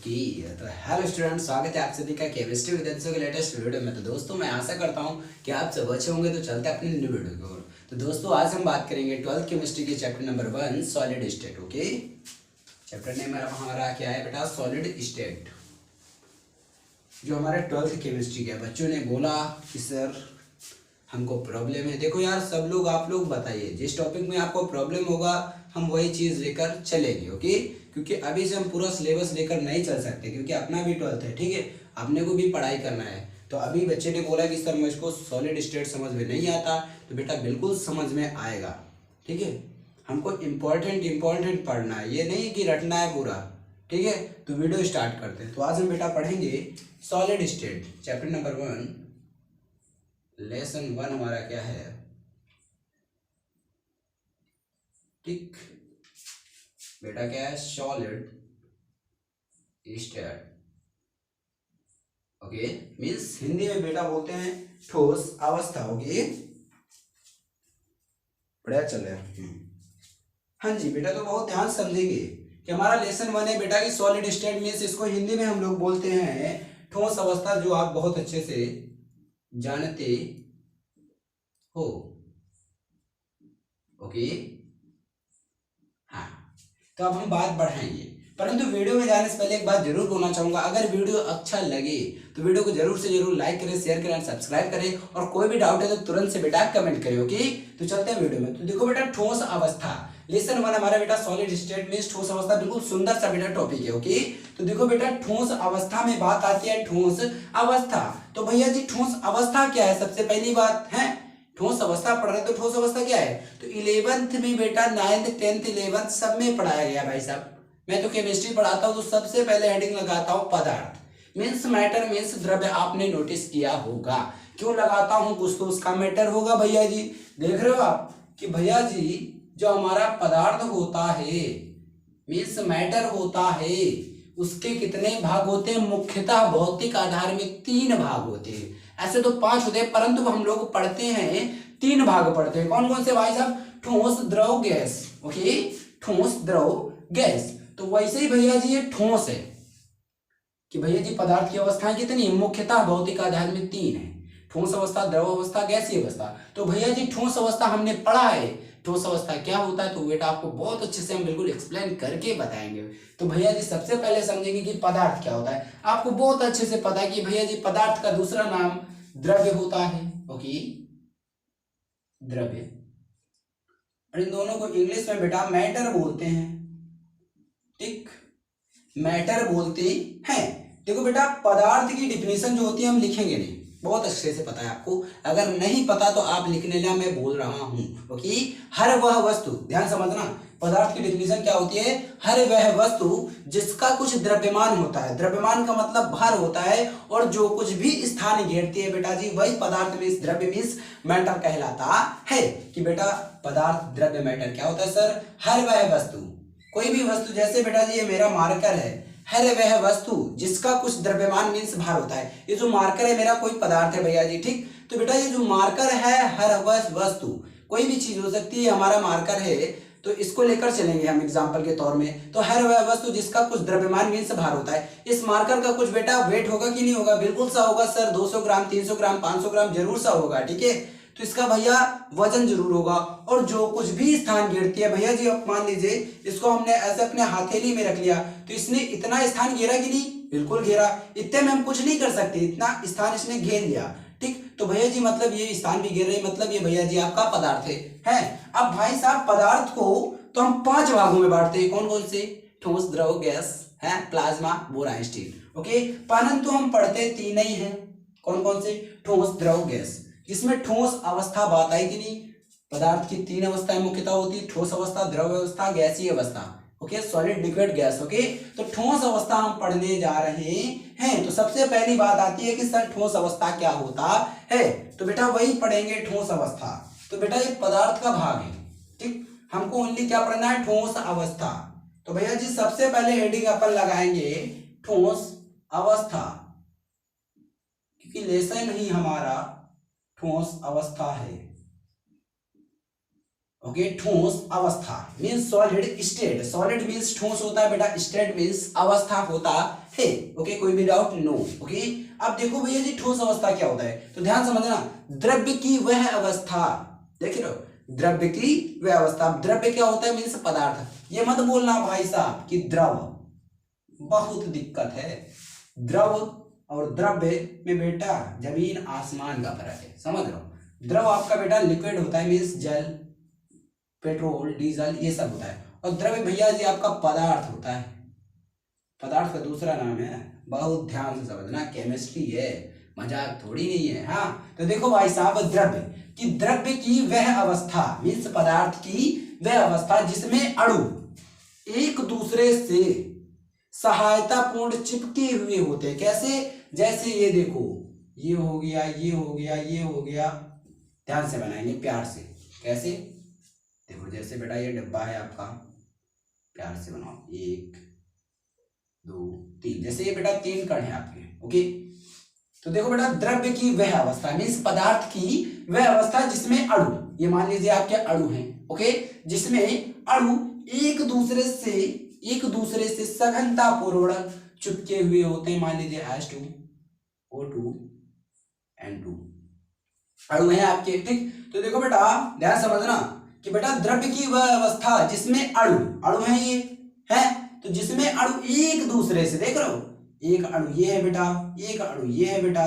Okay. तो hello student, स्वागत है आप सभी का केमिस्ट्री विद्यार्थियों के लेटेस्ट वीडियो में। तो दोस्तों मैं आशा करता हूं कि आप सब अच्छे होंगे। तो चलते हैं अपनी न्यू वीडियो की ओर। तो दोस्तों आज हम बात करेंगे 12th केमिस्ट्री के chapter number 1 solid state. Okay, chapter name हमारा क्या है बेटा? Solid state. जो हमारे 12th केमिस्ट्री के बच्चों ने बोला कि सर हमको प्रॉब्लम है। देखो यार, सब लोग आप लोग बताइए, जिस टॉपिक में आपको प्रॉब्लम होगा हम वही चीज़ लेकर चलेंगे। ओके, क्योंकि अभी से हम पूरा सिलेबस लेकर नहीं चल सकते, क्योंकि अपना भी 12th है, ठीक है, अपने को भी पढ़ाई करना है। तो अभी बच्चे ने बोला कि सर मुझको सॉलिड स्टेट समझ में नहीं आता, तो बेटा बिल्कुल समझ में आएगा, ठीक है। हमको इम्पोर्टेंट पढ़ना है, ये नहीं कि रटना है पूरा, ठीक है। तो वीडियो स्टार्ट करते हैं। तो आज हम बेटा पढ़ेंगे solid state chapter number 1 lesson 1 हमारा क्या है? ठीक बेटा, क्या है? Solid state. Okay, means Hindi में बेटा बोलते हैं ठोस अवस्था। ओके, बढ़िया चल रहा है। हाँ जी बेटा, तो बहुत ध्यान समझेंगे कि हमारा लेसन 1 है बेटा कि सॉलिड स्टेट मीन्स इसको हिंदी में हम लोग बोलते हैं ठोस अवस्था, जो आप बहुत अच्छे से जानते हो। ओके, हाँ, तो अब हम बात बढ़ाएंगे, परंतु वीडियो में जाने से पहले एक बात जरूर बोलना चाहूंगा, अगर वीडियो अच्छा लगे तो वीडियो को जरूर से जरूर लाइक करें, शेयर करें, सब्सक्राइब करें, और कोई भी डाउट है तो तुरंत से बेटा कमेंट करें। ओके, तो चलते हैं वीडियो में। तो देखो बेटा, ठोस अवस्था लेसन 1 हमारा बेटा सॉलिड स्टेट मींस ठोस अवस्था, बिल्कुल सुंदर सा बेटा टॉपिक है। ओके, तो देखो बेटा, ठोस अवस्था में बात आती है ठोस अवस्था। तो भैया जी ठोस अवस्था क्या है? सबसे पहली बात है ठोस अवस्था पढ़ रहे, तो ठोस अवस्था क्या है? तो 11th में बेटा 9th 10th 11th सब में पढ़ाया गया भाई साहब। मैं तो केमिस्ट्री पढ़ाता हूँ, तो सबसे पहले हेडिंग लगाता हूँ पदार्थ मीन्स मैटर मीन्स द्रव्य। आपने नोटिस किया होगा क्यों लगाता हूँ? कुछ तो उसका मैटर होगा भैया जी। देख रहे हो आप कि भैया जी जो हमारा पदार्थ होता है मीन्स मैटर होता है, उसके कितने भाग होते हैं? मुख्यतः भौतिक आधार में 3 भाग होते हैं। ऐसे तो 5 होते हैं, परंतु हम लोग पढ़ते हैं 3 भाग पढ़ते हैं। कौन कौन से भाई साहब? ठोस, द्रव, गैस। ओके, ठोस, द्रव, गैस। तो वैसे ही भैया जी ये ठोस है कि भैया जी पदार्थ की अवस्थाएं कितनी? मुख्यतः भौतिक आधार में 3 है, ठोस अवस्था, द्रव अवस्था, गैसीय अवस्था। तो भैया जी ठोस अवस्था हमने पढ़ा है, ठोस अवस्था क्या होता है? तो बेटा आपको बहुत अच्छे से हम बिल्कुल एक्सप्लेन करके बताएंगे। तो भैया जी सबसे पहले समझेंगे कि पदार्थ क्या होता है। आपको बहुत अच्छे से पता है कि भैया जी पदार्थ का दूसरा नाम द्रव्य होता है। ओके, द्रव्य, और इन दोनों को इंग्लिश में बेटा मैटर बोलते हैं। ठीक, मैटर बोलते हैं। देखो बेटा, पदार्थ की डिफिनेशन जो होती है हम लिखेंगे नहीं, बहुत अच्छे से पता है आपको। अगर नहीं पता तो आप लिखने ला, मैं बोल रहा हूं। ओके, हर वह वस्तु, ध्यान समझना, पदार्थ की डिफिनेशन क्या होती है? हर वह वस्तु जिसका कुछ द्रव्यमान होता है, द्रव्यमान का मतलब भार होता है, और जो कुछ भी स्थान घेरती है बेटा जी, वही पदार्थ मीन्स द्रव्य मीन्स मैटर कहलाता है। कि बेटा पदार्थ, द्रव्य, मैटर क्या होता है सर? हर वह वस्तु, कोई भी वस्तु, जैसे बेटा जी ये मेरा मार्कर है, हर वह वस्तु जिसका कुछ द्रव्यमान मीन्स भार होता है। ये जो मार्कर है मेरा कोई पदार्थ है भैया जी, ठीक। तो बेटा ये जो मार्कर है, हर वह वस्तु, कोई भी चीज हो सकती है, हमारा मार्कर है, तो इसको लेकर चलेंगे हम एग्जांपल के तौर में। तो हर वह वस्तु जिसका कुछ द्रव्यमान मीन्स भार होता है। इस मार्कर का कुछ बेटा वेट होगा कि नहीं होगा? बिल्कुल सा होगा सर, 200 ग्राम, 300 ग्राम, 500 ग्राम जरूर सा होगा, ठीक है। तो इसका भैया वजन जरूर होगा, और जो कुछ भी स्थान घेरती है भैया जी, आप मान लीजिए इसको हमने ऐसे अपने हथेली में रख लिया, तो इसने इतना स्थान घेरा कि नहीं? बिल्कुल घेरा। इतने में हम कुछ नहीं कर सकते, इतना स्थान इसने घेर लिया, ठीक। तो भैया जी मतलब ये स्थान भी घेर रहे, मतलब ये भैया जी आपका पदार्थ है। अब भाई साहब पदार्थ को तो हम 5 भागों में बांटते हैं। कौन कौन से? ठोस, द्रव, गैस है, प्लाज्मा, बोरान, स्टील। ओके, परंतु हम पढ़ते 3 ही है। कौन कौन से? ठोस, द्रव, गैस। जिसमें ठोस अवस्था बात आई कि नहीं? पदार्थ की 3 अवस्थाएं मुख्यतः होती है, ठोस अवस्था, द्रव अवस्था, गैसीय अवस्था। Okay, solid, liquid, gas. Okay, तो ठोस अवस्था हम पढ़ने जा रहे हैं। तो सबसे पहली बात आती है कि सर ठोस अवस्था क्या होता है? तो बेटा वही पढ़ेंगे, ठोस अवस्था। तो बेटा ये पदार्थ का भाग है, ठीक। हमको ओनली क्या पढ़ना है? ठोस अवस्था। तो भैया जी सबसे पहले हेडिंग अपन लगाएंगे ठोस अवस्था, क्योंकि लेसन ही हमारा ठोस अवस्था है। ओके, ठोस अवस्था means solid state, solid means ठोस होता है बेटा, स्टेट मीन्स अवस्था होता है। ओके, कोई भी डाउट? नो। ओके, अब देखो भैया जी ठोस अवस्था क्या होता है, तो ध्यान समझना, द्रव्य की वह अवस्था, देख रहे हो, द्रव्य की वह अवस्था। द्रव्य क्या होता है मीन्स पदार्थ, ये मत बोलना भाई साहब कि द्रव, बहुत दिक्कत है। द्रव और द्रव्य में बेटा जमीन आसमान का फर्क है, समझ रहे हो। द्रव आपका बेटा लिक्विड होता है मीन्स जल, पेट्रोल, डीजल, ये सब होता है, और द्रव्य भैया जी आपका पदार्थ होता है। पदार्थ का दूसरा नाम है, बहुत ध्यान से समझना, केमिस्ट्री है, मजाक थोड़ी नहीं है। हाँ, तो देखो भाई साहब, द्रव्य कि द्रव्य की वह अवस्था मीन्स पदार्थ की वह अवस्था जिसमें अणु एक दूसरे से सहायतापूर्ण चिपके हुए होते हैं। कैसे? जैसे ये देखो, ये हो गया, ये हो गया, ये हो गया, ध्यान से बनाएंगे प्यार से। कैसे? देखो, जैसे बेटा ये डब्बा है आपका, प्यार से बनाओ, 1 2 3, जैसे ये बेटा 3 कण है आपके। ओके, तो देखो बेटा, द्रव्य की वह अवस्था मीन्स पदार्थ की वह अवस्था जिसमें अणु, ये मान लीजिए आपके अणु हैं। ओके, जिसमें अणु एक दूसरे से सघनता पूर्वक चिपके हुए होते हैं। मान लीजिए H2O2 N2 अणु है आपके, ठीक। तो देखो बेटा ध्यान समझना कि बेटा द्रव्य की वह अवस्था जिसमें अणु है, ये है, तो जिसमें अणु एक दूसरे से, देख रहे हो, एक अणु ये है बेटा, एक अणु ये है बेटा,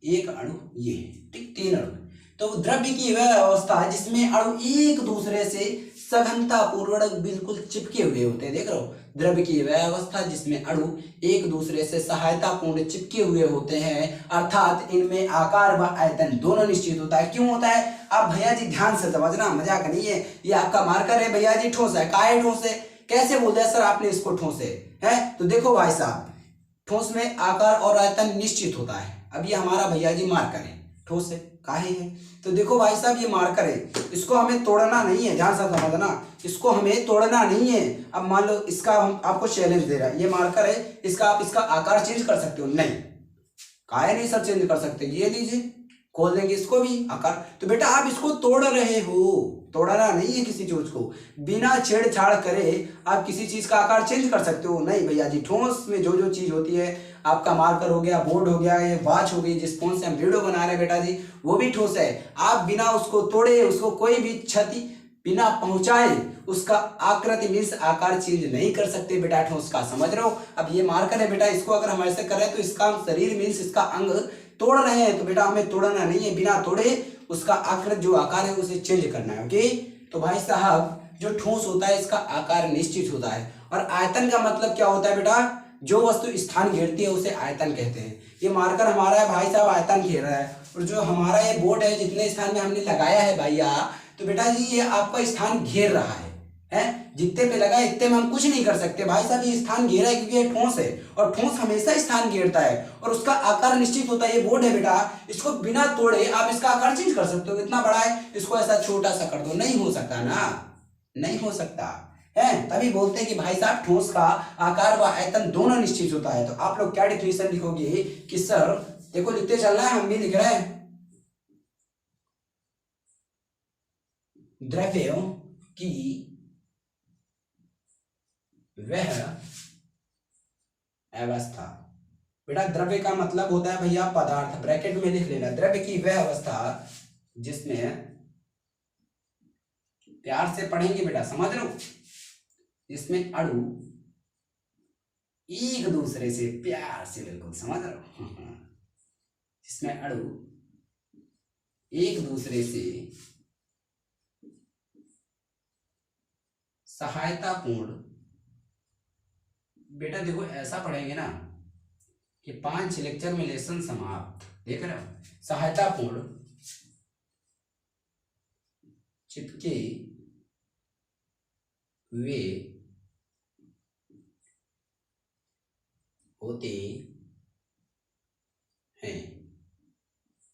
एक अणु ये है, ठीक, 3 अणु। तो द्रव्य की वह अवस्था जिसमें अणु एक दूसरे से सघनता पूर्वक बिल्कुल चिपके हुए होते हैं, देख रहे हो, द्रव्य की वह अवस्था जिसमें अणु एक दूसरे से सहायतापूर्ण चिपके हुए होते हैं, अर्थात इनमें आकार व आयतन दोनों निश्चित होता है। क्यों होता है? आप भैया जी ध्यान से समझना, मजाक नहीं है, ये आपका मार्कर है भैया जी, ठोस है। काहे ठोस है? कैसे बोल दिया सर आपने इसको ठोस है? तो देखो भाई साहब, ठोस में आकार और आयतन निश्चित होता है। अब ये हमारा भैया जी मार्कर है, ठोस है, काहे है? तो देखो भाई साहब, ये मार्कर है, इसको हमें तोड़ना नहीं है, ध्यान से समझना, इसको हमें तोड़ना नहीं है। अब मान लो इसका हम आपको चैलेंज दे रहा है, ये मार्कर है, इसका आप इसका आकार चेंज कर सकते हो? नहीं। काहे नहीं सर चेंज कर सकते? ये लीजिए, खोल देंगे इसको भी आकार। तो बेटा आप इसको तोड़ रहे हो, तोड़ना नहीं है किसी चीज को, बिना छेड़छाड़ करे आप किसी चीज का आकार चेंज कर सकते हो? नहीं भैया जी, ठोस में जो जो चीज होती है, आपका मार्कर हो गया, बोर्ड हो गया, ये वॉच हो गई, जिस फोन से हम वीडियो बना रहे हैं बेटा जी, वो भी ठोस है। आप बिना उसको तोड़े, उसको कोई भी क्षति बिना पहुंचाए उसका आकृति मीन्स आकार चेंज नहीं कर सकते बेटा, ठोस का, समझ रहे हो। अब ये मार्कर है बेटा, इसको अगर हम ऐसे करें तो इसका शरीर मीन्स इसका अंग तोड़ रहे हैं, तो बेटा हमें तोड़ना नहीं है, बिना तोड़े उसका आकृति जो आकार है उसे चेंज करना है। ओके, तो भाई साहब जो ठोस होता है इसका आकार निश्चित होता है। और आयतन का मतलब क्या होता है बेटा? जो वस्तु स्थान घेरती है उसे आयतन कहते हैं। ये मार्कर हमारा है भाई साहब, आयतन घेर रहा है, और जो हमारा ये बोर्ड है जितने स्थान में हमने लगाया है भैया, तो बेटा जी ये आपका स्थान घेर रहा है, जितने पे लगा इतने में हम कुछ नहीं कर सकते भाई साहब, ये स्थान घेरा है क्योंकि ये ठोस है, और ठोस हमेशा स्थान घेरता है, और उसका आकार निश्चित होता है। ये बोर्ड है बेटा, इसको बिना तोड़े आप इसका आकार चेंज कर सकते हो, इतना बड़ा है, इसको ऐसा छोटा सा कर दो, नहीं हो सकता ना, नहीं हो सकता है। तभी बोलते हैं कि भाई साहब ठोस का आकार व आयतन दोनों निश्चित होता है। तो आप लोग क्या डिफिनेशन लिखोगे कि सर, देखो लिखते चलना है, हम भी लिख रहे हैं, द्रव्यों की वह अवस्था, बेटा द्रव्य का मतलब होता है भैया पदार्थ, ब्रैकेट में लिख लेना, द्रव्य की वह अवस्था जिसमें, प्यार से पढ़ेंगे बेटा, समझ रहे हो, जिसमें अणु एक दूसरे से, प्यार से बिल्कुल समझ रहे हो, जिसमें अणु एक दूसरे से सहायतापूर्ण, बेटा देखो ऐसा पढ़ेंगे ना कि 5 लेक्चर में लेसन समाप्त, देख रहे हो, सहायतापूर्ण चिपके वे होते हैं,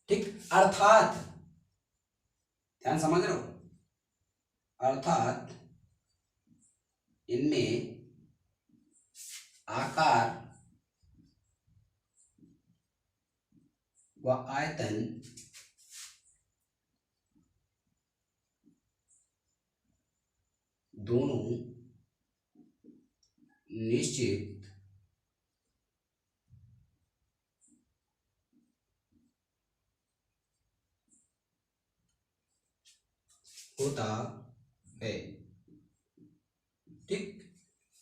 ठीक। अर्थात, ध्यान समझ रहे हो, अर्थात इनमें आकार व आयतन दोनों निश्चित होता है, ठीक,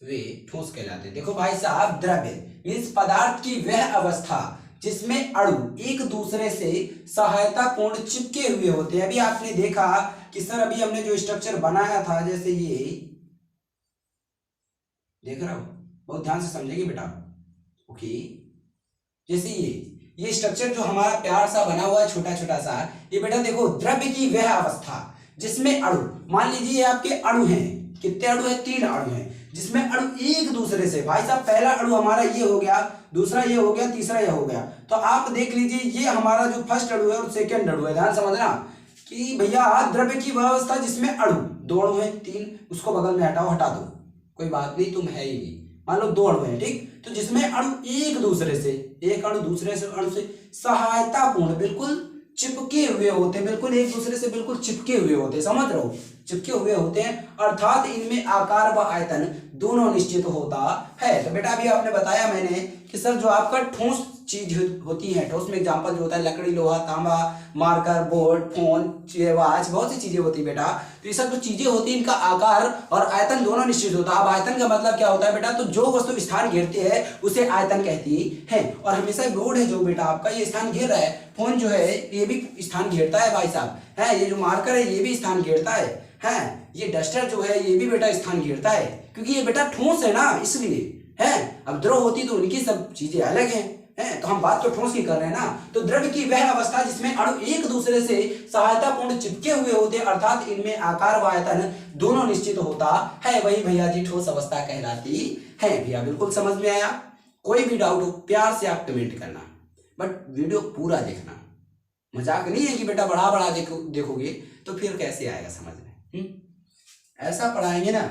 वे ठोस कहलाते हैं। देखो भाई साहब, द्रव्य मीन्स पदार्थ की वह अवस्था जिसमें अणु एक दूसरे से सहायता पूर्ण चिपके हुए होते हैं। अभी आपने देखा कि सर अभी हमने जो स्ट्रक्चर बनाया था, जैसे ये देख रहा हो, बहुत ध्यान से समझेंगे बेटा, ओके। जैसे ये स्ट्रक्चर जो हमारा प्यार सा बना हुआ है, छोटा छोटा सा, ये बेटा देखो द्रव्य की वह अवस्था जिसमें अणु, मान लीजिए आपके अणु हैं, कितने अणु हैं? 3 अणु हैं, जिसमें अणु एक दूसरे से, भाई साहब पहला अणु हमारा ये हो गया, दूसरा ये हो गया, तीसरा ये हो गया। तो आप देख लीजिए ये हमारा जो फर्स्ट अणु है और सेकंड अणु है। ध्यान समझना कि भैया द्रव्य की वह अवस्था जिसमें अणु, 2 अणु है, 3, उसको बगल में हटाओ, हटा दो, कोई बात नहीं, तुम है ही नहीं, मान लो 2 अणु है, ठीक। तो जिसमें अणु एक दूसरे से, एक अणु दूसरे से अणु से सहायता पूर्ण, बिल्कुल चिपके हुए होते हैं, बिल्कुल एक दूसरे से बिल्कुल चिपके हुए होते हैं, समझ रहे हो, चिपके हुए होते हैं, अर्थात इनमें आकार व आयतन दोनों निश्चित होता है। तो बेटा अभी आपने बताया मैंने कि सर जो आपका ठोस चीज होती है, ठोस में एग्जांपल जो होता है लकड़ी, लोहा, तांबा, मार्कर, बोर्ड, फोन, वॉच, बहुत सी चीजें होती है बेटा। तो ये सब जो चीजें होती है इनका आकार और आयतन दोनों निश्चित होता है। अब आयतन का मतलब क्या होता है बेटा? तो जो वस्तु स्थान घेरती है उसे आयतन कहती है। और हमेशा बोर्ड है जो बेटा आपका ये स्थान घेर रहा है, फोन जो है ये भी स्थान घेरता है भाई साहब, है, ये जो मार्कर है ये भी स्थान घेरता है, ये डस्टर जो है ये भी बेटा स्थान घेरता है, क्योंकि ये बेटा ठोस है ना, इसलिए है। अब द्रव होती तो उनकी सब चीजें अलग हैं, तो हम बात तो ठोस की कर रहे हैं ना। तो द्रव्य की वह अवस्था जिसमें अणु एक दूसरे से सहायता पूर्ण चिपके हुए होते, अर्थात इनमें आकार व आयतन दोनों निश्चित होता है, वही भैया जी ठोस अवस्था कहलाती है। भैया बिल्कुल समझ में आया? कोई भी डाउट हो प्यार से आप कमेंट करना, बट वीडियो पूरा देखना। मजाक नहीं है कि बेटा बड़ा बड़ा देखोगे तो फिर कैसे आएगा समझ में। ऐसा पढ़ाएंगे ना,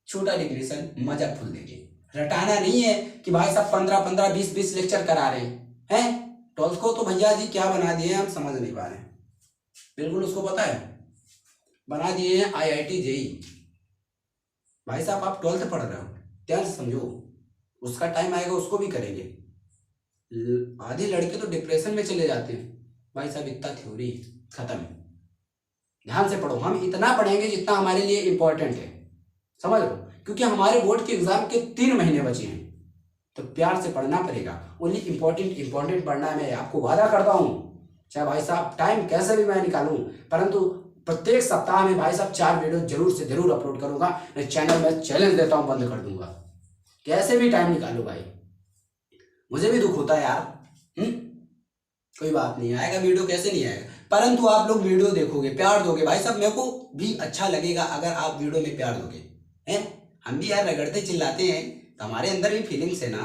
छोटा डिक्लेरेशन मजा फुल देंगे। रटाना नहीं है कि भाई साहब 15-15, 20-20 लेक्चर करा रहे हैं। 12th को तो भैया जी क्या बना दिए हैं हम समझ नहीं पा रहे, बिल्कुल उसको पता है, बना दिए हैं IIT JEE। भाई साहब आप 12th पढ़ रहे हो, ध्यान से समझो, उसका टाइम आएगा उसको भी करेंगे। आधे लड़के तो डिप्रेशन में चले जाते हैं, भाई साहब इतना थ्योरी खत्म। ध्यान से पढ़ो, हम इतना पढ़ेंगे जितना हमारे लिए इंपॉर्टेंट है, समझ लो, क्योंकि हमारे बोर्ड के एग्जाम के 3 महीने बचे हैं, तो प्यार से पढ़ना पड़ेगा। ओनली इंपॉर्टेंट पढ़ना है, मैं आपको वादा करता हूँ, चाहे भाई साहब टाइम कैसे भी मैं निकालूं, परंतु प्रत्येक सप्ताह में भाई साहब 4 वीडियो जरूर से जरूर अपलोड करूंगा। मैं चैनल में चैलेंज देता हूँ, बंद कर दूंगा, कैसे भी टाइम निकालो भाई, मुझे भी दुख होता है यार। कोई बात नहीं, आएगा वीडियो, कैसे नहीं आएगा, परंतु आप लोग वीडियो देखोगे, प्यार दोगे भाई साहब, मेरे को भी अच्छा लगेगा अगर आप वीडियो में प्यार दोगे, हैं। हम भी यार रगड़ते चिल्लाते हैं, तो हमारे अंदर भी फीलिंग्स है ना।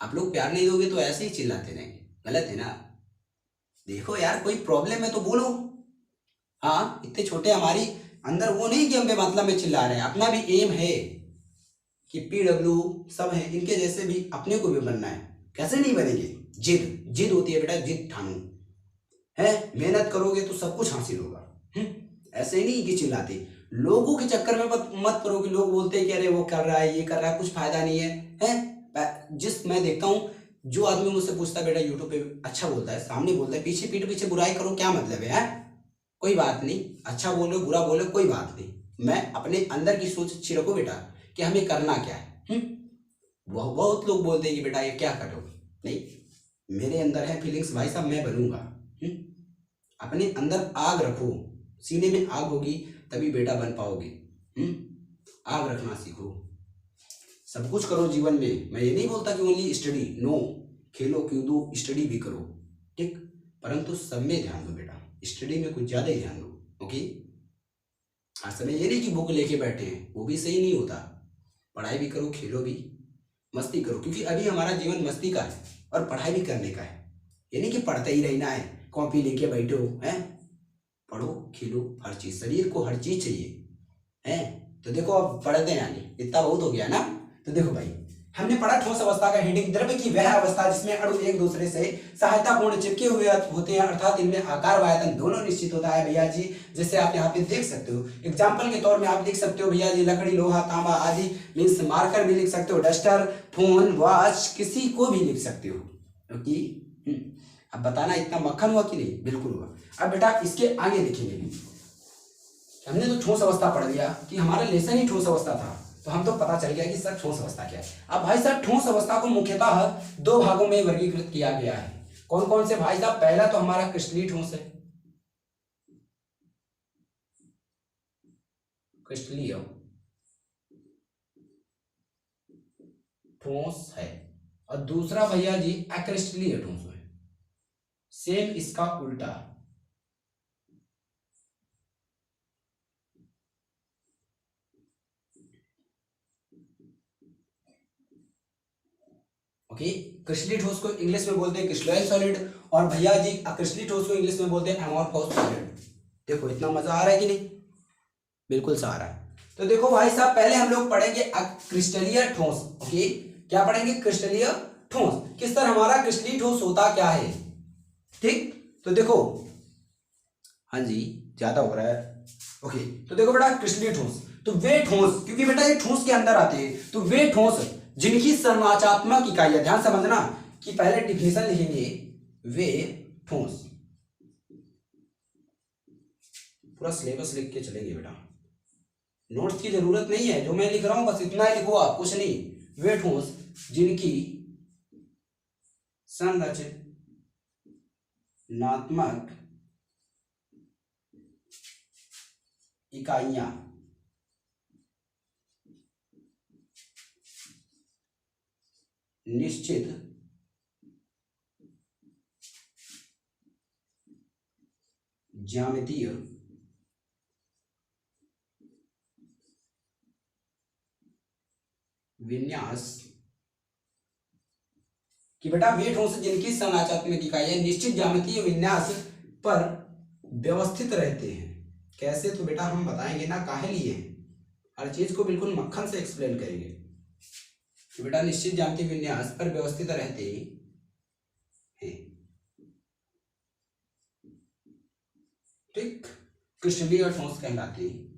आप लोग प्यार नहीं दोगे तो ऐसे ही चिल्लाते रहेंगे, गलत है ना। देखो यार कोई प्रॉब्लम है तो बोलो, हाँ, इतने छोटे हमारी अंदर वो नहीं कि हम बेमतलब में चिल्ला रहे हैं। अपना भी एम है कि PW सब है, इनके जैसे भी अपने को भी बनना है, कैसे नहीं बनेंगे। जिद होती है बेटा, जिद ठानो है, मेहनत करोगे तो सब कुछ हासिल होगा। ऐसे ही नहीं कि चिल्लाते, लोगों के चक्कर में मत पड़ो कि लोग बोलते हैं कि अरे वो कर रहा है, ये कर रहा है, कुछ फायदा नहीं है। जिस मैं देखता हूँ जो आदमी मुझसे पूछता है बेटा यूट्यूब पे अच्छा बोलता है, सामने बोलता है, पीछे पीठ पीछे बुराई करो क्या मतलब है? कोई बात नहीं, अच्छा बोलो बुरा बोलो कोई बात नहीं, मैं अपने अंदर की सोच अच्छी रखो बेटा कि हमें करना क्या है। बहुत लोग बोलते हैं कि बेटा ये क्या करो, नहीं, मेरे अंदर है फीलिंग्स भाई साहब, मैं बनूंगा। अपने अंदर आग रखो, सीने में आग होगी तभी बेटा बन पाओगे। आग रखना सीखो, सब कुछ करो जीवन में। मैं ये नहीं बोलता कि ओनली स्टडी, नो, खेलो कूदो स्टडी भी करो, ठीक, परंतु सब में ध्यान दो बेटा, स्टडी में कुछ ज्यादा ही ध्यान दो, ओके। हर समय ये नहीं कि बुक लेके बैठे हैं, वो भी सही नहीं होता। पढ़ाई भी करो, खेलो भी, मस्ती करो, क्योंकि अभी हमारा जीवन मस्ती का है और पढ़ाई भी करने का है। ये नहीं कि पढ़ते ही रहना है, कॉपी लेके बैठो, हैं। पढ़ो खेलो, हर चीज, शरीर को हर चीज चाहिए, हैं। तो देखो अब पढ़ते हैं, यानी इतना बहुत हो गया ना। तो देखो भाई हमने पढ़ा ठोस अवस्था का हेडिंग, द्रव्य की वह अवस्था जिसमें अणु एक दूसरे से सहायतापूर्ण चिपके हुए होते हैं, अर्थात इनमें आकार व आयतन दोनों निश्चित होता है भैया जी। जैसे आप यहाँ पे देख सकते हो, एग्जाम्पल के तौर में आप लिख सकते हो भैया जी, लकड़ी, लोहा, तांबा आदि, मीन्स मार्कर भी लिख सकते हो, डस्टर, फोन, वॉच, किसी को भी लिख सकते हो। ओके, अब बताना इतना मक्खन हुआ कि नहीं? बिल्कुल हुआ। अब बेटा इसके आगे देखेंगे, हमने तो ठोस अवस्था पढ़ लिया कि हमारा लेसन ही ठोस अवस्था था, तो हम तो पता चल गया कि सर ठोस अवस्था क्या है। अब भाई साहब ठोस अवस्था को मुख्यतः दो भागों में वर्गीकृत किया गया है। कौन कौन से भाई साहब? पहला तो हमारा क्रिस्टलीय ठोस है, क्रिस्टलीय ठोस है, और दूसरा भैया जी अक्रिस्टलीय ठोस है, सेम इसका उल्टा। ओके, क्रिस्टलीय ठोस को इंग्लिश में बोलते हैं क्रिस्टलाइन सॉलिड, और भैया जी अक्रिस्टलीय ठोस को इंग्लिश में बोलते हैं एमोर्फोस सॉलिड। देखो इतना मजा आ रहा है कि नहीं? बिल्कुल सा आ रहा है। तो देखो भाई साहब, पहले हम लोग पढ़ेंगे क्रिस्टलीय ठोस। ओके, क्या पढ़ेंगे? क्रिस्टलीय ठोस। किस तरह हमारा क्रिस्टलीय ठोस होता क्या है? ठीक, तो देखो, हाँ जी ज्यादा हो रहा है। ओके, तो देखो बेटा क्रिस्टलीय ठोस, तो वे ठोस, क्योंकि बेटा ये ठोस के अंदर आते हैं, तो वे ठोस जिनकी संरचनात्मक इकाइयां, ध्यान समझना कि पहले डिफिनेशन लिखेंगे, वे ठोस, पूरा सिलेबस लिख के चलेंगे बेटा, नोट्स की जरूरत नहीं है, जो मैं लिख रहा हूं बस इतना ही लिखो आप, कुछ नहीं। वे ठोस जिनकी संरचनात्मक इकाइयां निश्चित ज्यामितीय विन्यास कि बेटा वे ठोस जिनकी संरचनात्मक इकाइयां निश्चित ज्यामितीय विन्यास पर व्यवस्थित रहते हैं। कैसे? तो बेटा हम बताएंगे ना, काहे लिए, हर चीज को बिल्कुल मक्खन से एक्सप्लेन करेंगे कि बेटा निश्चित ज्यामितीय विन्यास पर व्यवस्थित रहते हैं। ठीक, क्रिस्टलीय ठोस कहलाते हैं।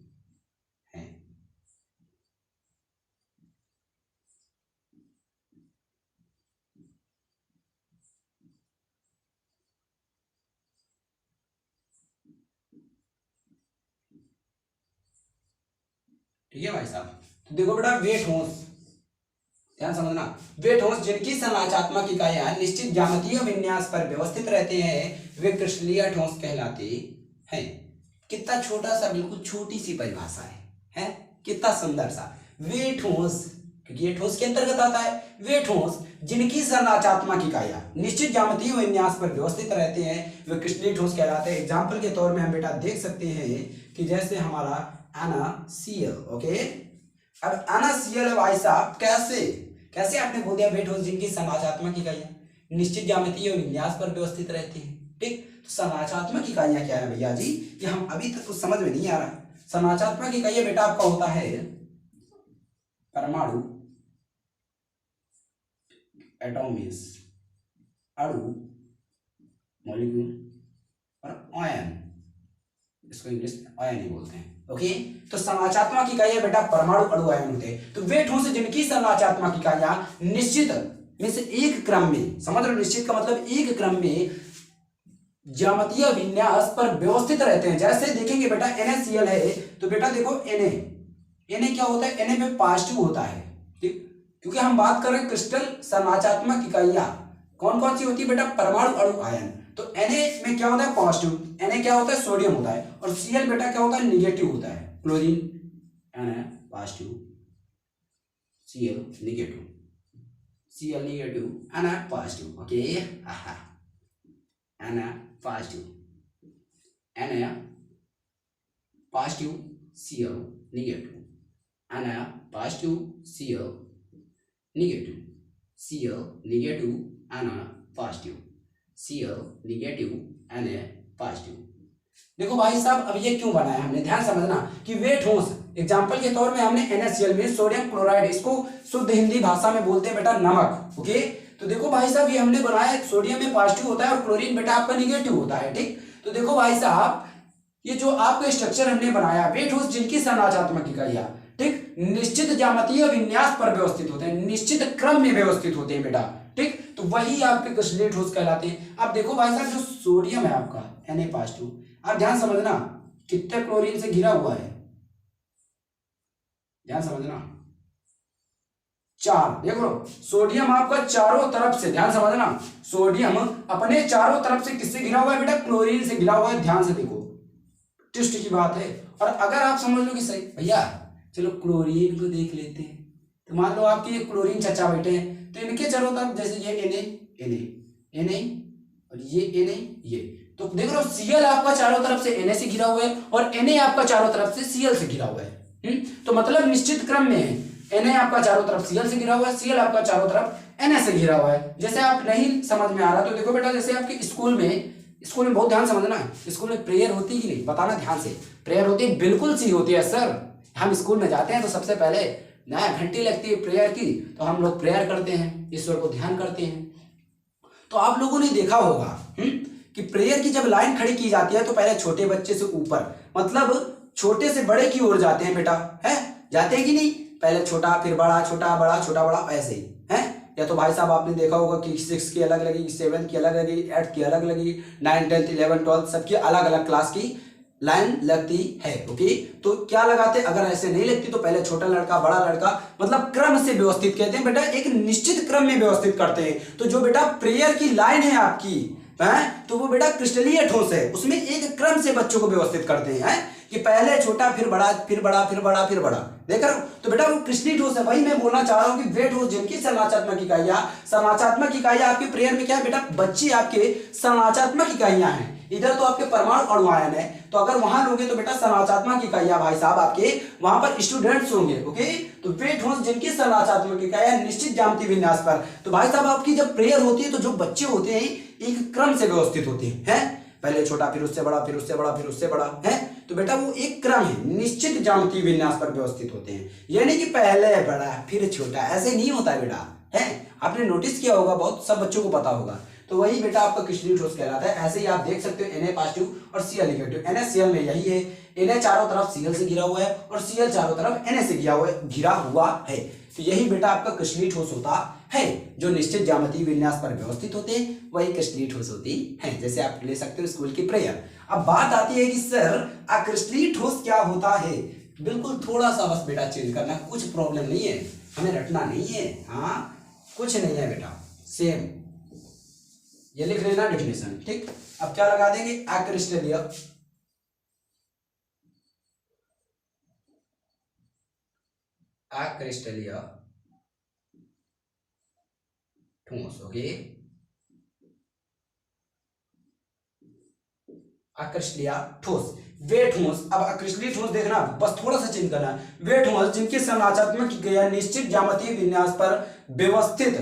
ठीक है भाई साहब, तो देखो बेटा वे ठोस, ध्यान समझना, वे ठोस जिनकी संरचनात्मक इकाइयां निश्चित ज्यामितीय विन्यास पर व्यवस्थित रहते हैं, वे क्रिस्टलीय ठोस कहलाते हैं। कितना छोटा सा, बिल्कुल छोटी सी परिभाषा है? कितना सुंदर सा। वे ठोस, क्योंकि ये ठोस के अंतर्गत आता है, वे ठोस जिनकी संरचनात्मक इकाइयां निश्चित ज्यामितीय विन्यास पर व्यवस्थित रहते हैं, वे क्रिस्टलीय ठोस कहलाते हैं। एग्जाम्पल के तौर में हम बेटा देख सकते हैं कि जैसे हमारा NaCl। ओके, अब NaCl भाई साहब कैसे आपने बोल दिया वे ठोस जिनकी संरचनात्मक इकाइयां निश्चित ज्यामितीय विन्यास पर व्यवस्थित रहती हैं। ठीक, तो संरचनात्मक इकाइयां क्या है भैया जी? ये हम अभी तक कुछ समझ में नहीं आ रहा। संरचनात्मक इकाइयां बेटा आपका होता है परमाणु, एटॉमिस, अणु, मॉलिक्यूल और आयन, इसको इंग्लिश में आयन ही बोलते हैं। ओके, तो संरचनात्मक इकाइयां बेटा परमाणु, अणु, आयन होते हैं। तो वे ठोस जिनकी संरचनात्मक इकाइयां निश्चित मींस एक क्रम में, समझ रहे हो, निश्चित का मतलब एक क्रम में ज्यामितीय विन्यास पर व्यवस्थित रहते हैं। जैसे देखेंगे बेटा NaCl है, तो बेटा देखो Na क्या होता है? Na में पॉजिटिव होता है। ठीक, क्योंकि हम बात कर रहे हैं क्रिस्टल संरचनात्मक इकाइयां कौन कौन सी होती है बेटा? परमाणु, अणु, आयन। तो Na में क्या होता है? पॉजिटिव। Na क्या होता है? सोडियम होता है। और Cl बेटा क्या होता है? निगेटिव होता है। Chlorine Na positive, Cl negative, Cl negative, Na positive. Okay, Na positive, Na positive, Cl negative, Na positive, Cl negative, Cl negative, Na positive, Cl negative, Na positive. देखो भाई साहब, अब ये क्यों बनाया हमने, ध्यान समझना कि वे ठोस, एग्जाम्पल के तौर में हमने NaCl में सोडियम क्लोराइड, इसको शुद्ध हिंदी भाषा में बोलते हैं बेटा नमक। ओके, तो देखो भाई साहब ये हमने बनाया, सोडियम में पॉजिटिव होता है और क्लोरीन बेटा आपका निगेटिव होता है। ठीक, तो देखो भाई साहब ये जो आपका स्ट्रक्चर हमने बनाया, वे ठोस जिनकी संरचनात्मक इकाइयां ठीक निश्चित ज्यामितीय विन्यास पर व्यवस्थित होते हैं, निश्चित क्रम में व्यवस्थित होते हैं बेटा। ठीक, तो वही आपके क्रिस्टलीय ठोस कहलाते हैं। अब देखो भाई साहब जो सोडियम है आपका Na पॉजिटिव, आप ध्यान समझना कितने क्लोरीन से घिरा हुआ है, ध्यान समझना 4। देखो सोडियम आपका चारों तरफ से, ध्यान समझना, सोडियम अपने चारों तरफ से किससे घिरा हुआ है बेटा, क्लोरीन से घिरा हुआ है। ध्यान से देखो, ट्विस्ट की बात है। और अगर आप समझ लो कि सही भैया चलो क्लोरीन को देख लेते हैं, तो मान लो आपके ये क्लोरीन चचा बैठे हैं, तो इनके चारों तरफ जैसे ये Na और ये Na ये, तो देख लो Cl आपका चारों तरफ से Na से घिरा हुआ है और Na आपका चारों तरफ से Cl से घिरा हुआ है। तो मतलब निश्चित क्रम में है, Na आपका चारों तरफ Cl से घिरा हुआ है, Cl आपका चारों तरफ Na से घिरा हुआ है। जैसे आप नहीं समझ में आ रहा तो देखो बेटा, जैसे आपके स्कूल में बहुत ध्यान समझना, स्कूल में प्रेयर होती है कि नहीं, बताना ध्यान से। प्रेयर होती है, बिल्कुल सी होती है सर। हम स्कूल में जाते हैं तो सबसे पहले नया घंटी लगती है प्रेयर की, तो हम लोग प्रेयर करते हैं, ईश्वर को ध्यान करते हैं। तो आप लोगों ने देखा होगा कि प्रेयर की जब लाइन खड़ी की जाती है तो पहले छोटे बच्चे से ऊपर, मतलब छोटे से बड़े की ओर जाते हैं बेटा, है जाते हैं कि नहीं, पहले छोटा फिर बड़ा, छोटा बड़ा छोटा बड़ा, ऐसे ही है। या तो भाई साहब आपने देखा होगा कि 6 की अलग लगी, 7 की अलग लगी, 8 की अलग लगी, 9, 10, 11, 12 सबकी अलग अलग क्लास की लाइन लगती है। ओके, तो क्या लगाते, अगर ऐसे नहीं लगती तो पहले छोटा लड़का बड़ा लड़का, मतलब क्रम से व्यवस्थित कहते हैं बेटा, एक निश्चित क्रम में व्यवस्थित करते हैं। तो जो बेटा प्रेयर की लाइन है आपकी है, तो वो बेटा क्रिस्टलीय ठोस है, उसमें एक क्रम से बच्चों को व्यवस्थित करते हैं कि पहले छोटा फिर बड़ा फिर बड़ा फिर बड़ा फिर बड़ा, देख रहे हो। तो बेटा वो क्रिस्टलीय ठोस है। वही मैं बोलना चाह रहा हूं कि वे ठोस जिनकी संरचनात्मक इकाइयां आपकी प्रेयर में क्या है बेटा, बच्चे आपके संरचनात्मक इकाइयां हैं। इधर तो आपके परमाणु अणु आयन है, तो अगर वहां लोगे तो बेटा संरचनात्मक इकाइयां भाई साहब आपके वहां पर स्टूडेंट्स होंगे। ओके, तो वे ठोस जिनकी संरचनात्मक इकाइयां निश्चित ज्यामितीय विन्यास पर, तो भाई साहब आपकी जब प्रेयर होती है तो जो बच्चे होते हैं एक क्रम से व्यवस्थित होते हैं, पहले छोटा फिर उससे बड़ा फिर उससे बड़ा फिर उससे बड़ा, है तो बेटा वो एक क्रम है, निश्चित ज्यामितीय विन्यास पर व्यवस्थित होते हैं। यानी कि पहले बड़ा फिर छोटा, ऐसे नहीं होता है बेटा, है आपने नोटिस किया होगा, बहुत सब बच्चों को पता होगा। तो वही बेटा आपका क्रिस्टलीय ठोस कहलाता है। ऐसे ही आप देख सकते हो Na पॉजिटिव और Cl नेगेटिव। NaCl में यही है, Na चारों तरफ Cl से घिरा हुआ है और Cl चारों तरफ Na से घिरा हुआ है। तो यही बेटा आपका क्रिस्टलीय ठोस होता है, जो निश्चित ज्यामितीय विन्यास पर व्यवस्थित होते हैं, वही क्रिस्टलीय ठोस होती है। जैसे आप ले सकते हो स्कूल की प्रेयर। अब बात आती है कि सर क्रिस्टलीय ठोस क्या होता है, बिल्कुल थोड़ा सा बस बेटा चेंज करना, कुछ प्रॉब्लम नहीं है, हमें रटना नहीं है, हाँ कुछ नहीं है बेटा, सेम ये लिख लेना डेफिनेशन। ठीक, अब क्या लगा देंगे, अक्रिस्टलीय ठोस। ओके, अक्रिस्टलीय ठोस, वे ठोस। अब अक्रिस्टलीय ठोस देखना, बस थोड़ा सा चेंज करना, वे ठोस जिनकी संरचनात्मक इकाइयां निश्चित ज्यामितीय विन्यास पर व्यवस्थित,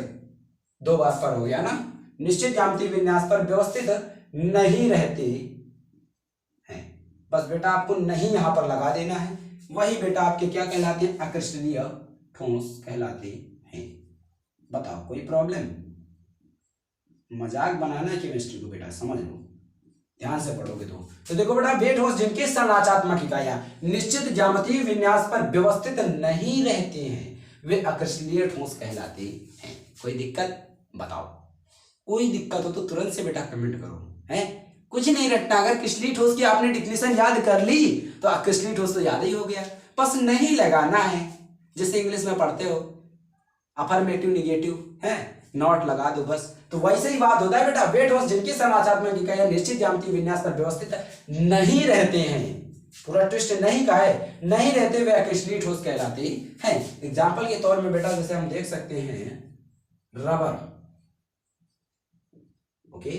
2 बार पर हो गया ना, निश्चित ज्यामितीय विन्यास पर व्यवस्थित नहीं रहते हैं। बस बेटा आपको नहीं यहां पर लगा देना है, वही बेटा आपके क्या कहलाते हैं, अक्रिस्टलीय ठोस कहलाते हैं। बताओ कोई प्रॉब्लम, मजाक बनाना है केमिस्ट्री को बेटा, समझ लो ध्यान से पढ़ोगे तो देखो बेटा, वे ठोस जिनके संरचनात्मक इकाइयां निश्चित ज्यामितीय विन्यास पर व्यवस्थित नहीं रहते हैं, वे अक्रिस्टलीय ठोस कहलाते हैं। कोई दिक्कत बताओ, कोई दिक्कत हो तो तुरंत से बेटा कमेंट करो, है कुछ नहीं रटना। अगर क्रिस्टलीय ठोस की आपने डिफिनेशन याद कर ली तो क्रिस्टलीय ठोस तो याद ही हो गया, बस नहीं लगाना है, जैसे इंग्लिश में पढ़ते हो अफर्मेटिव निगेटिव, है नॉट लगा दो बस। तो वैसे ही बात होता है बेटा, वे ठोस जिनकी संरचनात्मक इकाइयां निश्चित ज्यामितीय विन्यास पर व्यवस्थित नहीं रहते हैं, पूरा ट्विस्ट नहीं का है, नहीं रहते वे अक्रिस्टलीय ठोस कहलाते हैं। एग्जाम्पल के तौर में बेटा जैसे हम देख सकते हैं rubber. Okay,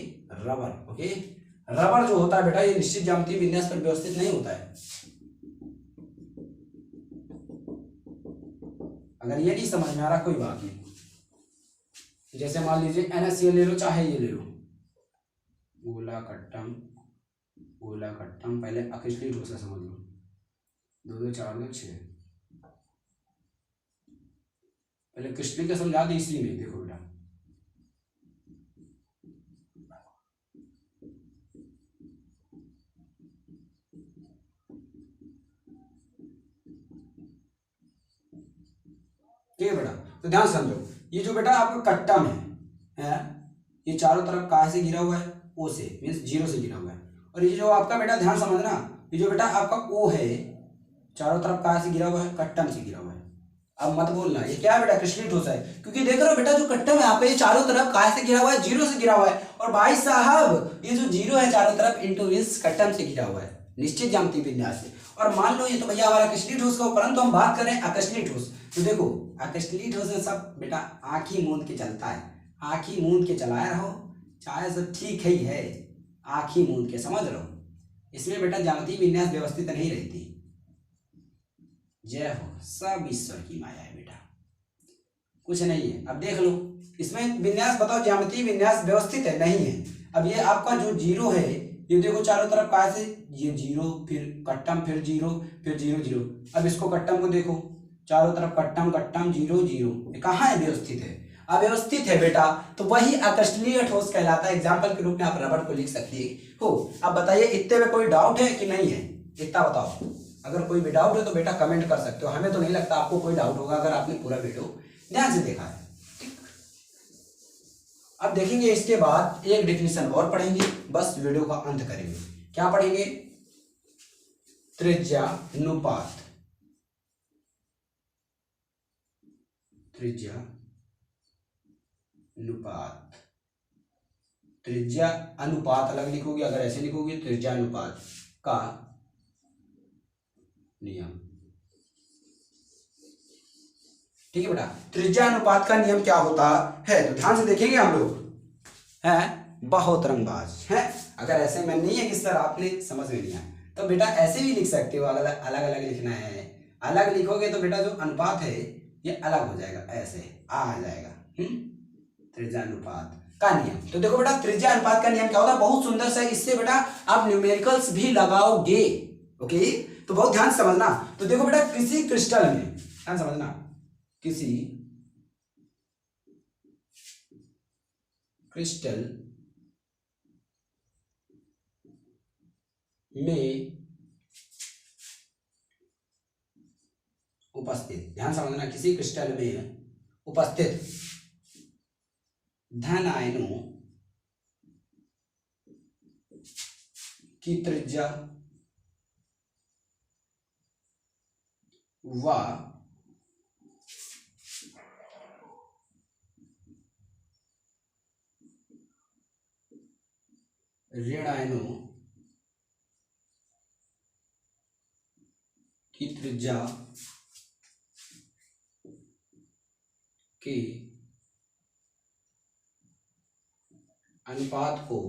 rubber. Okay, rubber जो होता है बेटा, ये निश्चित ज्यामितीय विन्यास पर व्यवस्थित नहीं होता है। अगर ये नहीं समझ में आ रहा कोई बात नहीं, जैसे मान लीजिए NaCl ले लो, चाहे ये ले लो, गोला कट्टम गोला कट्टम, पहले अकेचली ठोसा समझ लो, 2 2 4 2 6, पहले कृष्ण का समझा दे इसी में। देखो बेटा ठीक है बेटा, तो ध्यान समझो, ये जो बेटा आपका कट्टम है ये चारों तरफ कहाँ से घिरा हुआ है, ओ से, मीन्स जीरो से घिरा हुआ है। और ये जो आपका बेटा ध्यान समझना, ये जो बेटा आपका ओ है चारों तरफ कहाँ से घिरा हुआ है, कट्टम से घिरा हुआ है। अब मत बोलना ये क्या है बेटा, क्रिस्टलीय ठोस है, क्योंकि देख रहे हो बेटा जो कट्टम है आपका ये चारों तरफ कहाँ से घिरा हुआ है, जीरो से घिरा हुआ है। और भाई साहब ये जो जीरो है चारों तरफ इंटू इस कट्टम से घिरा हुआ है निश्चित ज्यामितीय विन्यास से। और मान लो ये तो भैया हमारा क्रिस्टलीय ठोस का, परंतु हम बात करें अकस्टलीय ठोस। तो देखो अकस्टलीय ठोस में सब बेटा आंख ही मूंद के चलता है, आंख ही मूंद के चलाए रहो, चाहे सब ठीक ही है, आंख ही मूंद के समझ रहो। इसमें बेटा ज्यामितीय विन्यास व्यवस्थित नहीं रहती। जय हो, सब ईश्वर की माया है बेटा, कुछ नहीं है। अब देख लो इसमें विन्यास बताओ, ज्यामितीय विन्यास व्यवस्थित है नहीं है। अब ये आपका जो जीरो है ये देखो चारों तरफ कहाँ से, ये जीरो फिर कट्टम फिर जीरो फिर जीरो जीरो। अब इसको कट्टम को देखो चारों तरफ कट्टम कट्टम जीरो जीरो, ये कहाँ है, व्यवस्थित है, अव्यवस्थित है बेटा, तो वही अकस्टलीय ठोस कहलाता है। एग्जाम्पल के रूप में आप रबड़ को लिख सकती हो। अब बताइए इतने में कोई डाउट है कि नहीं है, इतना बताओ। अगर कोई भी डाउट है तो बेटा कमेंट कर सकते हो, हमें तो नहीं लगता आपको कोई डाउट होगा अगर आपने पूरा वीडियो ध्यान से देखा है। अब देखेंगे इसके बाद एक डेफिनेशन और पढ़ेंगे, बस वीडियो का अंत करेंगे। क्या पढ़ेंगे, त्रिज्यानुपात, त्रिज्यानुपात, त्रिज्या अनुपात अलग लिखोगे, अगर ऐसे लिखोगे त्रिज्यानुपात का नियम। ठीक है बेटा, त्रिज्यानुपात का नियम क्या होता है, तो ध्यान से देखेंगे हम लोग, है बहुत रंगबाज है। अगर ऐसे में नहीं है कि सर आपने समझ में नहीं आया, तो बेटा ऐसे भी लिख सकते हो, अलग अलग लिखना है, अलग लिखोगे तो बेटा जो अनुपात है ये अलग हो जाएगा, ऐसे आ जाएगा। त्रिज्यानुपात का नियम, तो देखो बेटा त्रिज्यानुपात का नियम क्या होता है, बहुत सुंदर सा, इससे बेटा आप न्यूमेरिकल्स भी लगाओगे। ओके, तो बहुत ध्यान से समझना। तो देखो बेटा किसी क्रिस्टल में, ध्यान समझना, किसी क्रिस्टल में उपस्थित, ध्यान समझना, किसी क्रिस्टल में उपस्थित धन आयनों की त्रिज्या व ऋण आयनों की त्रिज्या के अनुपात को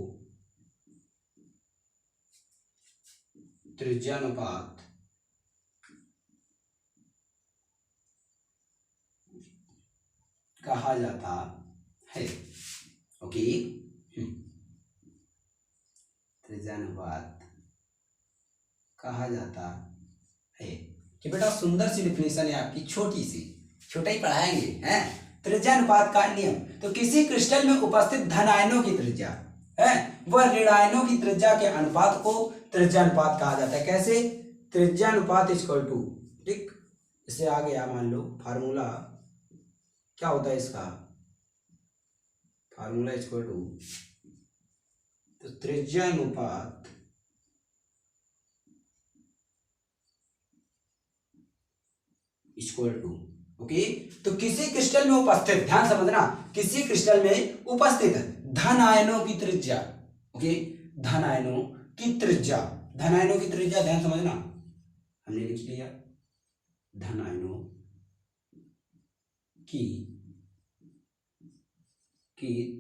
त्रिज्यानुपात कहा जाता है। ओके, त्रिज्यानुपात कहा जाता है। कि बेटा सुंदर सी डिफिनेशन है आपकी, छोटी सी, छोटा ही पढ़ाएंगे हैं। त्रिज्यानुपात का नियम, तो किसी क्रिस्टल में उपस्थित धन आयनों की त्रिज्या है वह ऋण आयनों की त्रिज्या के अनुपात को त्रिज्यानुपात कहा जाता है। कैसे, त्रिज्यानुपात इक्वल टू, ठीक, इससे आ गया मान लो फार्मूला, क्या होता है इसका फार्मूला इक्वल टू, तो त्रिज्यानुपात इक्वल टू, ओके, तो किसी क्रिस्टल में उपस्थित, ध्यान समझना, किसी क्रिस्टल में उपस्थित धन आयनों की त्रिज्या, ओके, धन आयनों की त्रिज्या, धन आयनों की त्रिज्या ध्यान समझना, हमने लिख लिया धन आयनों की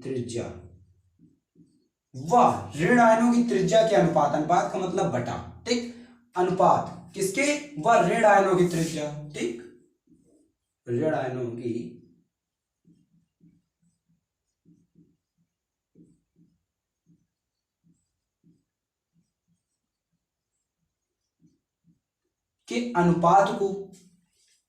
त्रिज्या व ऋण आयनों की त्रिज्या के अनुपात, अनुपात का मतलब बटा, ठीक, अनुपात किसके, व ऋण आयनों की त्रिज्या, ठीक, ऋण आयनों की के अनुपात को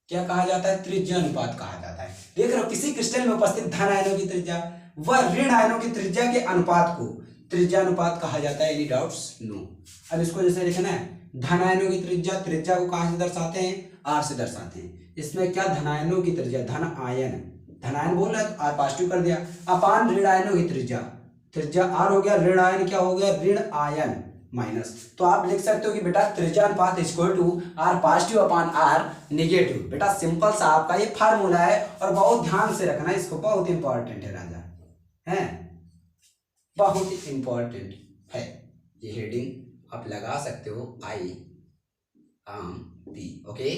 क्या कहा जाता है? त्रिज्या अनुपात कहा जाता है। देख रहे हो किसी क्रिस्टल में उपस्थित धन आयनों की त्रिज्या व ऋण आयनों की त्रिज्या के अनुपात को त्रिज्या अनुपात कहा जाता है। Any doubts? नो। अब इसको जैसे लिखना है, धन आयनों की त्रिज्या को कहां से दर्शाते हैं? आर से दर्शाते हैं। इसमें क्या धन आयनों की त्रिज्या, धन आयन बोल रहा है तो आर पॉजिटिव कर दिया, अपान ऋण आयनों की त्रिज्या आर हो गया, ऋण आयन क्या हो गया? ऋण आयन माइनस। तो आप लिख सकते हो कि बेटा त्रिज्या अनुपात equal to r positive upon r negative. बेटा सिंपल सा आपका ये फार्मूला है और बहुत ध्यान से रखना, इसको बहुत इंपॉर्टेंट है राजा, है बहुत इंपॉर्टेंट है। ये हेडिंग आप लगा सकते हो IMP। ओके,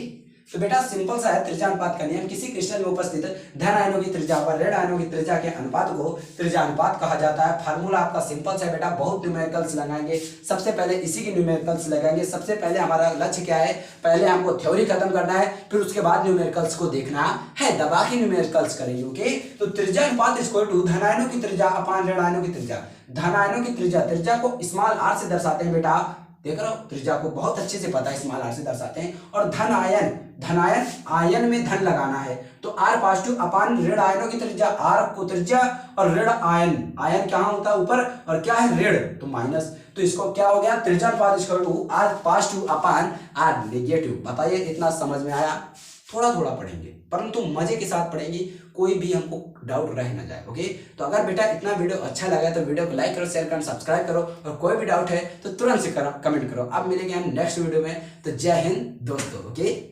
तो बेटा सिंपल सा है त्रिज्या अनुपात का नियम। किसी क्रिस्टल में उपस्थित धन आयनों की त्रिज्या व ऋण आयनों की त्रिज्या के अनुपात को त्रिज्या अनुपात कहा जाता है। फार्मूला आपका सिंपल सा है बेटा, बहुत न्यूमेरिकल्स लगाएंगे। सबसे पहले इसी की न्यूमेरिकल्स लगाएंगे। सबसे पहले हमारा लक्ष्य क्या है? पहले हमको थ्योरी खत्म करना है, फिर उसके बाद न्यूमेरिकल्स को देखना है। दबा के न्यूमेरिकल्स करेंगे। ओके, तो त्रिज्या अनुपात इक्वल टू धन आयनों की त्रिज्या अपान ऋण आयनों की त्रिज्या। धन आयनों की त्रिज्या को स्मॉल आर से दर्शाते हैं बेटा, देख रहे हो त्रिज्या को बहुत अच्छे से पता है, स्मॉल आर से दर्शाते हैं। और धन आयन में धन लगाना है तो आर पॉजिटिव अपान ऋण आयनों की त्रिज्या, आर को त्रिज्या और ऋण आयन क्या होता है? ऊपर, और क्या है? ऋण, तो माइनस। तो इसको क्या हो गया? त्रिज्या अनुपात equal to r positive upon r negative. बताइए इतना समझ में आया? थोड़ा थोड़ा पढ़ेंगे परंतु मजे के साथ पढ़ेंगे, कोई भी हमको डाउट रह ना जाए। ओके, तो अगर बेटा इतना वीडियो अच्छा लगा तो वीडियो को लाइक करो, शेयर करो, सब्सक्राइब करो, और कोई भी डाउट है तो तुरंत से कमेंट करो। अब मिलेंगे हम नेक्स्ट वीडियो में। तो जय हिंद दोस्तों। ओके।